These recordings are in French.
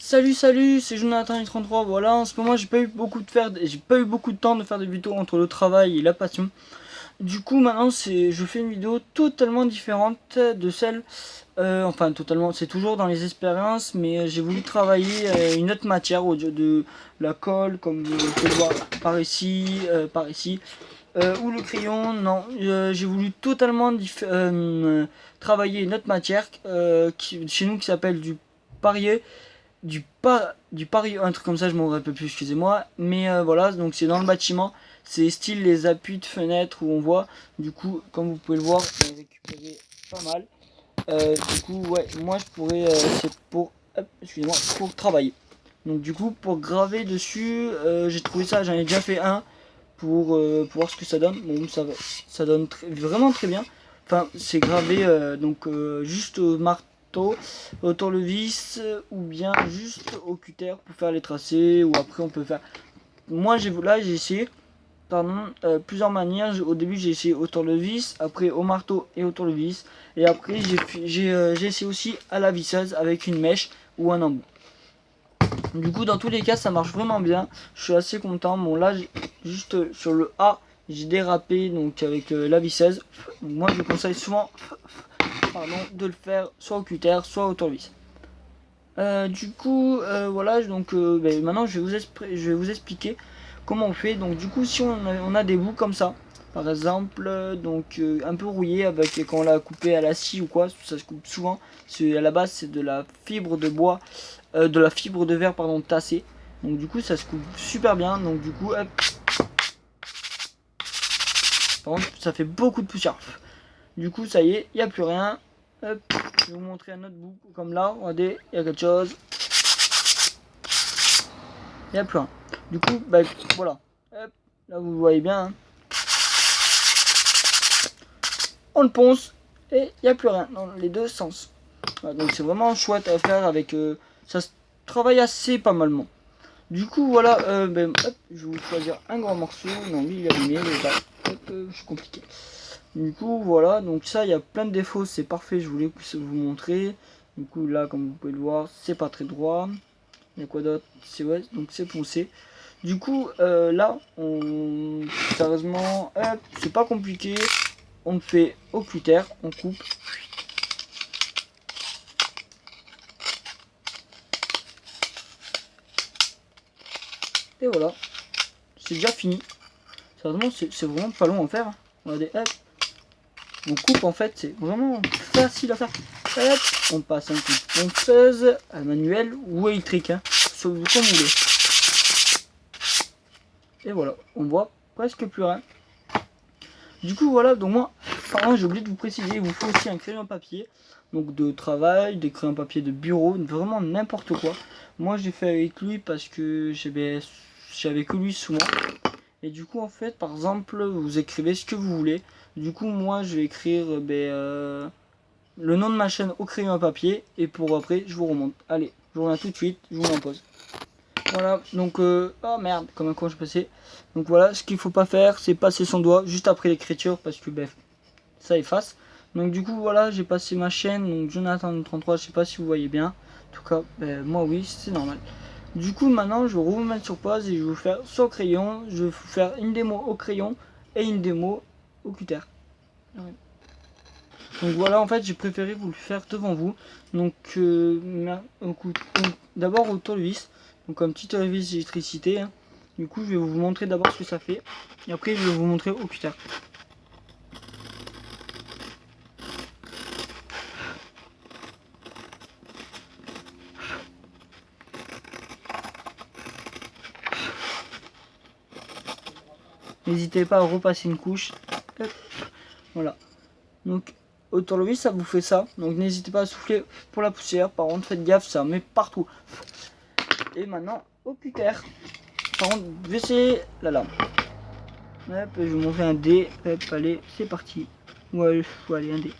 Salut, c'est Jonathan33. Voilà, en ce moment j'ai pas eu beaucoup de temps de faire des vidéos entre le travail et la passion. Du coup, maintenant je fais une vidéo totalement différente de celle, enfin totalement, c'est toujours dans les expériences, mais j'ai voulu travailler une autre matière au lieu de la colle, comme vous pouvez le voir par ici, ou le crayon. Non, j'ai voulu totalement travailler une autre matière chez nous qui s'appelle du parier du Paris, un truc comme ça, je m'en rappelle plus, excusez-moi. Mais voilà, donc c'est dans le bâtiment. C'est style les appuis de fenêtres où on voit. Du coup, comme vous pouvez le voir, j'ai récupéré pas mal. Du coup, ouais, moi je pourrais, c'est pour, hop, excusez-moi, pour travailler. Donc du coup, pour graver dessus, j'ai trouvé ça, j'en ai déjà fait un pour voir ce que ça donne. Bon, ça donne vraiment très bien. Enfin, c'est gravé juste au marteau, au tournevis ou bien juste au cutter pour faire les tracés. Ou après, on peut faire. Moi, j'ai essayé, pardon, plusieurs manières. Au début, j'ai essayé au tournevis, après au marteau et au tournevis. Et après, j'ai essayé aussi à la visseuse avec une mèche ou un embout. Du coup, dans tous les cas, ça marche vraiment bien. Je suis assez content. Bon, là, juste sur le A, j'ai dérapé donc avec la visseuse. Donc, moi, je conseille souvent de le faire soit au cutter, soit au tournevis. Du coup, voilà. Donc, maintenant, je vais vous expliquer comment on fait. Donc, du coup, si on a des bouts comme ça, par exemple, un peu rouillé avec quand on l'a coupé à la scie ou quoi, ça se coupe souvent. À la base, c'est de la fibre de bois, de la fibre de verre pardon tassée. Donc du coup, ça se coupe super bien. Donc du coup, hop. Par contre, ça fait beaucoup de poussière. Du coup, ça y est, il n'y a plus rien. Hop. Je vais vous montrer un autre bout comme là. Regardez, il y a quelque chose. Il n'y a plus rien. Du coup, voilà. Hop. Là, vous voyez bien. Hein. On le ponce et il n'y a plus rien dans les deux sens. Voilà, donc c'est vraiment chouette à faire avec. Ça se travaille assez pas malement. Du coup, voilà. Hop, je vais vous choisir un grand morceau. Non, lui il est allumé. Hop, c'est compliqué. Du coup, voilà. Donc ça, il y a plein de défauts. C'est parfait. Je voulais vous montrer. Du coup, là, comme vous pouvez le voir, c'est pas très droit. Il y a quoi d'autre? C'est ouais, donc c'est poncé. Du coup, là, sérieusement, c'est pas compliqué. On le fait au cutter, on coupe. Et voilà, c'est déjà fini. Sérieusement, c'est vraiment pas long à faire. Regardez, hop. On coupe en fait, c'est vraiment facile à faire. Hop, on passe un coup de ponceuse, à manuel ou électrique, hein, comme vous voulez. Et voilà, on voit presque plus rien. Du coup, voilà, donc moi, j'ai oublié de vous préciser, il vous faut aussi un crayon papier, donc de travail, des crayons papier de bureau, vraiment n'importe quoi. Moi, j'ai fait avec lui parce que j'avais que lui souvent. Et du coup, en fait, par exemple, vous écrivez ce que vous voulez. Du coup, moi, je vais écrire le nom de ma chaîne au crayon à papier. Et pour après, je vous remonte. Allez, je vous reviens tout de suite, je vous mets en pause. Voilà, donc, oh merde, comme un con je passais. Donc voilà, ce qu'il faut pas faire, c'est passer son doigt juste après l'écriture parce que ça efface. Donc du coup, voilà, j'ai passé ma chaîne, donc Jonathan33, je sais pas si vous voyez bien. En tout cas, moi oui, c'est normal. Du coup, maintenant, je vais vous mettre sur pause et je vais vous faire soit au crayon, je vais vous faire une démo au crayon et une démo au cutter. Donc voilà, en fait, j'ai préféré vous le faire devant vous. Donc, d'abord au tournevis, donc un petit tournevis d'électricité. Hein. Du coup, je vais vous montrer d'abord ce que ça fait. Et après, je vais vous montrer au cutter. N'hésitez pas à repasser une couche. Hop. Voilà. Donc au tournevis ça vous fait ça. Donc n'hésitez pas à souffler pour la poussière. Par contre faites gaffe, ça met partout. Et maintenant au cutter. Par contre baissez la lame. Hop, je vais vous montrer un dé. Hop, allez, c'est parti. Ouais, allez, un dé.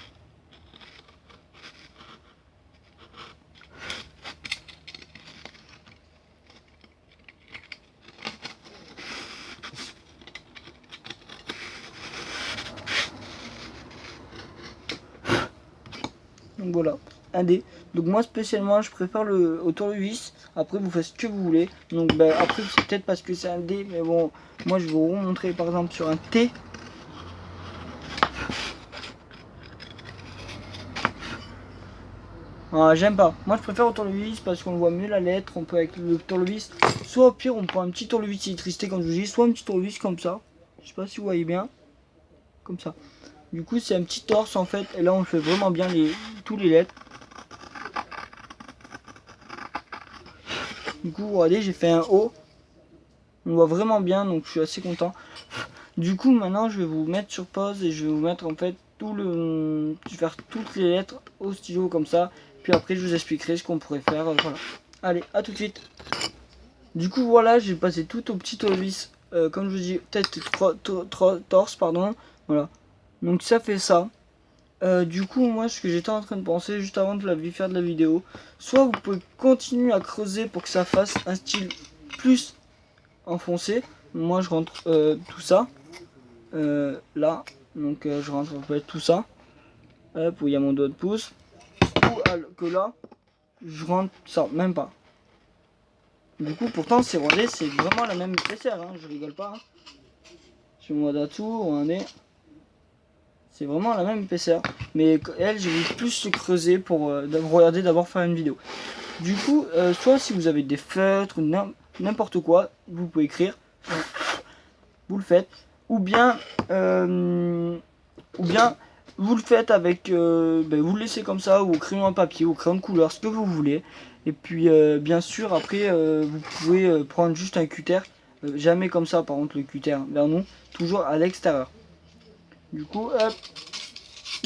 Donc voilà, un dé. Donc moi spécialement je préfère le au tournevis. Après vous faites ce que vous voulez. Donc après c'est peut-être parce que c'est un D, mais bon, moi je vais vous montrer par exemple sur un T. Ah, j'aime pas. Moi je préfère au tournevis parce qu'on voit mieux la lettre. On peut avec le tournevis. Soit au pire on prend un petit tournevis électricité comme je vous dis, soit un petit tournevis comme ça. Je sais pas si vous voyez bien. Comme ça. Du coup c'est un petit torse en fait. Et là on fait vraiment bien tous les lettres. Du coup regardez j'ai fait un O. On voit vraiment bien donc je suis assez content. Du coup maintenant je vais vous mettre sur pause et je vais vous mettre en fait je vais faire toutes les lettres au stylo comme ça. Puis après je vous expliquerai ce qu'on pourrait faire. Voilà. Allez, à tout de suite. Du coup voilà, j'ai passé tout au petit tournevis. Comme je vous dis, tête torse, pardon. Voilà. Donc ça fait ça. Du coup moi ce que j'étais en train de penser juste avant de faire de la vidéo, soit vous pouvez continuer à creuser pour que ça fasse un style plus enfoncé. Moi je rentre tout ça là, donc je rentre en fait tout ça. Hop, où il y a mon doigt de pouce. Ou que là, je rentre ça, même pas. Du coup, pourtant, c'est vraiment la même épaisseur, hein, je rigole pas. Hein. Sur moi d'atout, regardez. C'est vraiment la même épaisseur. Mais elle, j'ai voulu plus se creuser pour regarder d'abord faire une vidéo. Du coup, soit si vous avez des feutres ou n'importe quoi, vous pouvez écrire. Vous le faites. Ou bien vous le faites avec, vous le laissez comme ça, ou au crayon à papier, ou au crayon de couleur, ce que vous voulez. Et puis bien sûr après vous pouvez prendre juste un cutter, jamais comme ça par contre le cutter vers nous, toujours à l'extérieur. Du coup hop,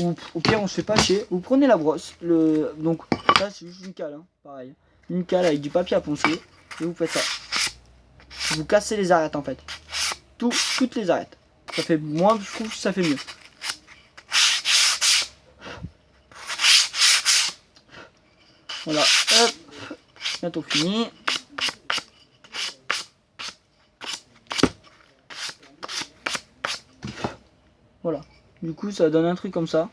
ou au pire on se fait pas chier, vous prenez la brosse, donc ça c'est juste une cale, hein, pareil, une cale avec du papier à poncer, et vous faites ça. Vous cassez les arêtes en fait, toutes les arêtes. Ça fait, moi je trouve que ça fait mieux. Voilà, hop, bientôt fini. Voilà, du coup ça donne un truc comme ça.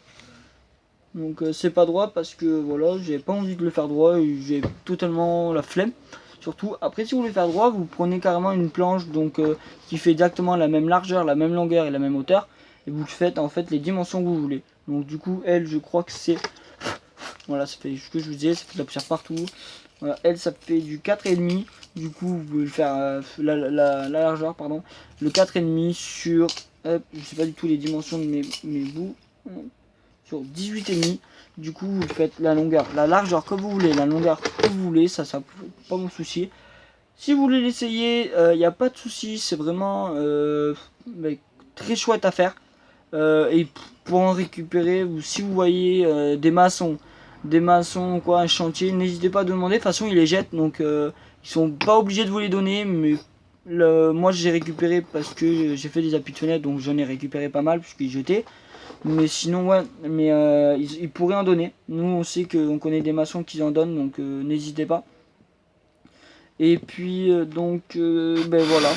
Donc c'est pas droit parce que voilà, j'ai pas envie de le faire droit et j'ai totalement la flemme. Surtout, après si vous voulez faire droit, vous prenez carrément une planche donc qui fait exactement la même largeur, la même longueur et la même hauteur. Et vous faites en fait les dimensions que vous voulez. Donc du coup, elle, je crois que c'est... Voilà, ça fait ce que je vous disais, ça fait de la poussière partout. Voilà, elle, ça fait du 4,5. Du coup, vous pouvez faire la largeur, pardon. Le 4,5 sur... je sais pas du tout les dimensions de mes bouts. Sur 18,5. Du coup, vous faites la longueur, la largeur que vous voulez, la longueur que vous voulez. Ça pas mon souci. Si vous voulez l'essayer, il n'y a pas de souci. C'est vraiment très chouette à faire. Et pour en récupérer, si vous voyez des maçons quoi, un chantier, n'hésitez pas à demander. De toute façon ils les jettent, donc ils sont pas obligés de vous les donner, mais moi j'ai récupéré parce que j'ai fait des appuis de fenêtre, donc j'en ai récupéré pas mal puisqu'ils jetaient. Mais sinon ouais, mais ils pourraient en donner. Nous on sait qu'on connaît des maçons qui en donnent, donc n'hésitez pas. Et puis voilà.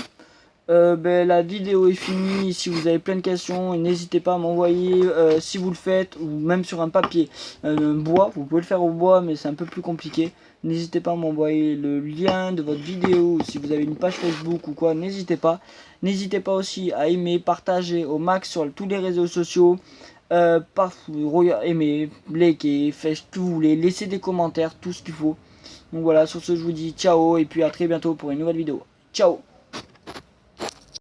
La vidéo est finie. Si vous avez plein de questions, n'hésitez pas à m'envoyer si vous le faites, ou même sur un papier, bois. Vous pouvez le faire au bois, mais c'est un peu plus compliqué. N'hésitez pas à m'envoyer le lien de votre vidéo, ou si vous avez une page Facebook ou quoi, n'hésitez pas. N'hésitez pas aussi à aimer, partager au max sur tous les réseaux sociaux. Aimer, liker, faites ce que vous voulez, laissez des commentaires, tout ce qu'il faut. Donc voilà, sur ce je vous dis ciao et puis à très bientôt pour une nouvelle vidéo. Ciao.